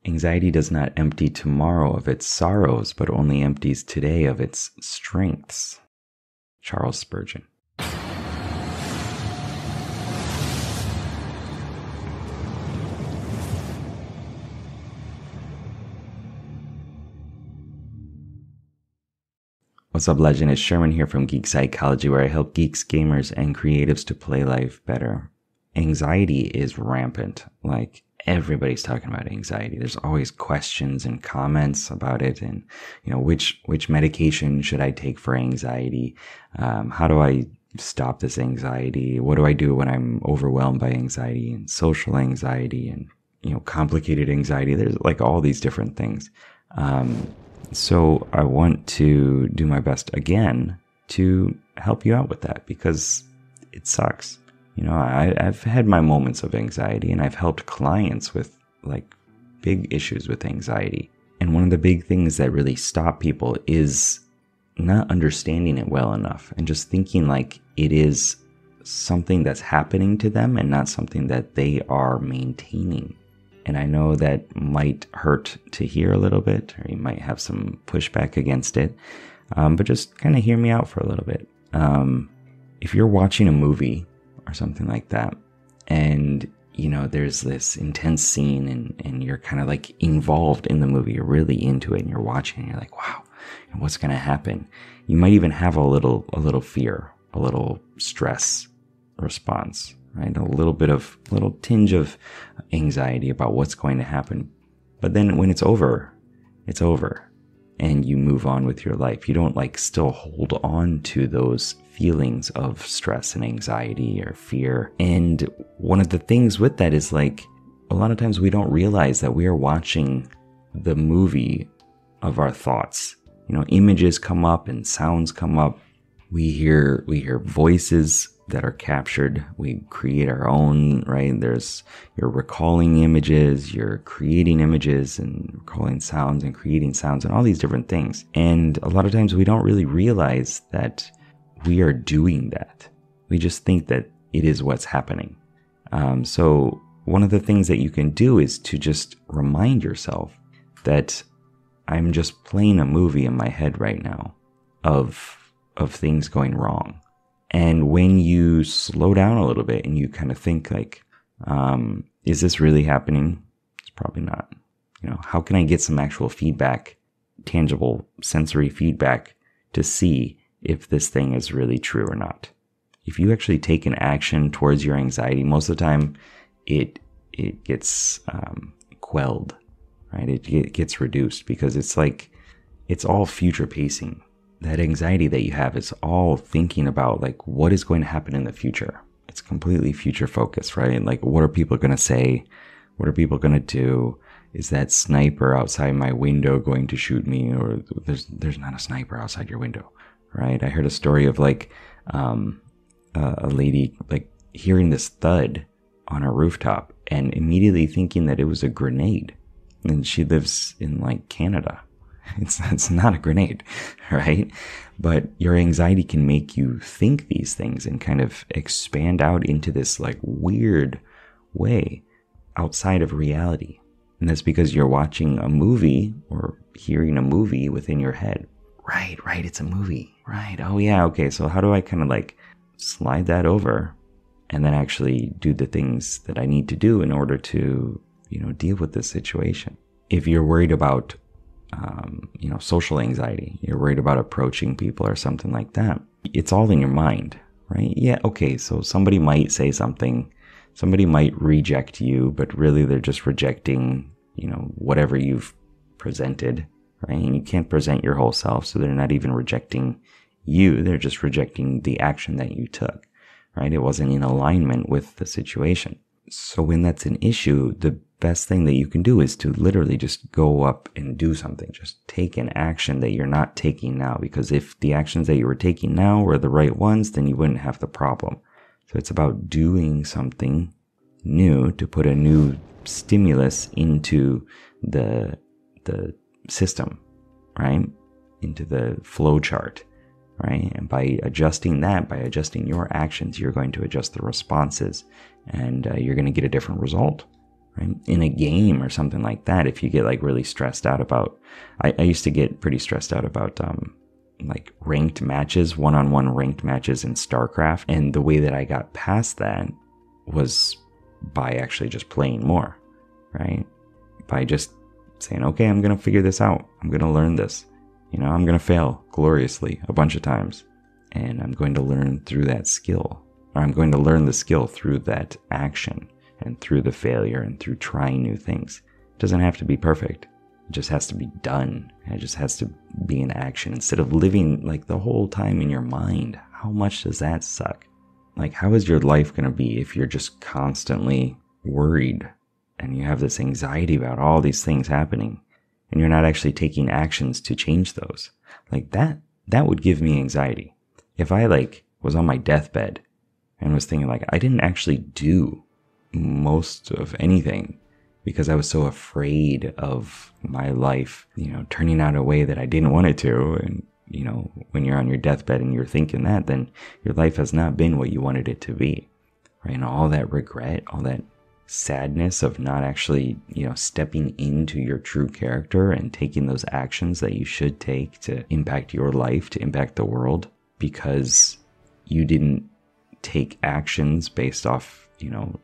Anxiety does not empty tomorrow of its sorrows, but only empties today of its strengths. Charles Spurgeon. What's up, legend? It's Sherman here from Geek Psychology, where I help geeks, gamers, and creatives to play life better. Anxiety is rampant. Like, everybody's talking about anxiety. There's always questions and comments about it, and which medication should I take for anxiety? How do I stop this anxiety? What do I do when I'm overwhelmed by anxiety and social anxiety and complicated anxiety? There's like all these different things. So I want to do my best again to help you out with that, because it sucks. I've had my moments of anxiety, and I've helped clients with like big issues with anxiety. And one of the big things that really stop people is not understanding it well enough and just thinking like it is something that's happening to them and not something that they are maintaining. And I know that might hurt to hear a little bit, or you might have some pushback against it, but just kind of hear me out for a little bit. If you're watching a movie or something like that, and there's this intense scene, and you're kind of like involved in the movie, you're really into it, and you're watching, and you're like, wow, what's going to happen? You might even have a little fear, a little stress response. Right? A little tinge of anxiety about what's going to happen. But then when it's over, and you move on with your life. You don't like still hold on to those feelings of stress and anxiety or fear. And one of the things with that is like, a lot of times we don't realize that we are watching the movie of our thoughts. Images come up and sounds come up. We hear voices that are captured. We create our own, right? You're recalling images, you're creating images and recalling sounds and creating sounds and all these different things. And a lot of times we don't really realize that we are doing that. We just think that it is what's happening. So one of the things that you can do is to just remind yourself that I'm just playing a movie in my head right now of things going wrong. And when you slow down a little bit and you kind of think like, is this really happening? It's probably not. How can I get some actual feedback, tangible sensory feedback, to see if this thing is really true or not? If you actually take an action towards your anxiety, most of the time it gets quelled, right? It gets reduced, because it's all future pacing. That anxiety that you have is all thinking about like what is going to happen in the future. It's completely future focused, right? Like, what are people going to say? What are people going to do? Is that sniper outside my window going to shoot me? Or there's not a sniper outside your window, right? I heard a story of like a lady like hearing this thud on her rooftop and immediately thinking that it was a grenade. And she lives in like Canada. It's not a grenade, right? But your anxiety can make you think these things and kind of expand out into this like weird way outside of reality. And that's because you're watching a movie or hearing a movie within your head. Right, it's a movie. Right, oh yeah, okay, so how do I kind of like slide that over and then actually do the things that I need to do in order to, deal with this situation? If you're worried about social anxiety, you're worried about approaching people or something like that, it's all in your mind, right? Yeah, okay, so somebody might say something, somebody might reject you, but really they're just rejecting, whatever you've presented, right? And you can't present your whole self, so they're not even rejecting you, they're just rejecting the action that you took, right? It wasn't in alignment with the situation. So when that's an issue, the best thing that you can do is to literally just go up and do something. Just take an action that you're not taking now, because if the actions that you were taking now were the right ones, then you wouldn't have the problem. So it's about doing something new to put a new stimulus into the system, right? Into the flow chart, right? And by adjusting that, by adjusting your actions, you're going to adjust the responses, and you're going to get a different result. right? In a game or something like that, if you get like really stressed out about, I used to get pretty stressed out about like ranked matches, one-on-one ranked matches in StarCraft. And the way that I got past that was by actually just playing more, right? By just saying, okay, I'm going to figure this out. I'm going to learn this. I'm going to fail gloriously a bunch of times. And I'm going to learn through that skill. Or I'm going to learn the skill through that action and through the failure and through trying new things. It doesn't have to be perfect. It just has to be done. It just has to be in action instead of living like the whole time in your mind. How much does that suck? Like, how is your life going to be if you're just constantly worried and you have this anxiety about all these things happening and you're not actually taking actions to change those? Like that would give me anxiety. If I like was on my deathbed and was thinking like I didn't actually do most of anything because I was so afraid of my life, turning out a way that I didn't want it to. And, when you're on your deathbed and you're thinking that, then your life has not been what you wanted it to be, right? And all that regret, all that sadness of not actually, stepping into your true character and taking those actions that you should take to impact your life, to impact the world, because you didn't take actions based off,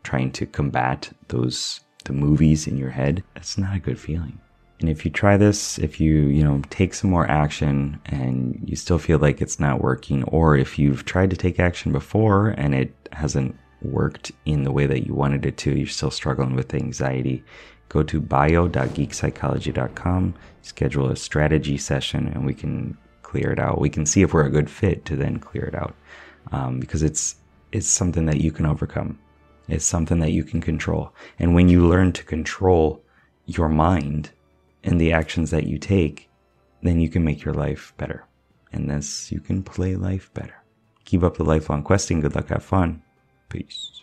trying to combat the movies in your head. That's not a good feeling. And if you try this, if you, take some more action and you still feel like it's not working, or if you've tried to take action before and it hasn't worked in the way that you wanted it to, you're still struggling with anxiety, go to bio.geekpsychology.com, schedule a strategy session, and we can clear it out. We can see if we're a good fit to then clear it out, because it's something that you can overcome. It's something that you can control. And when you learn to control your mind and the actions that you take, then you can make your life better. And thus you can play life better. Keep up the lifelong questing. Good luck. Have fun. Peace.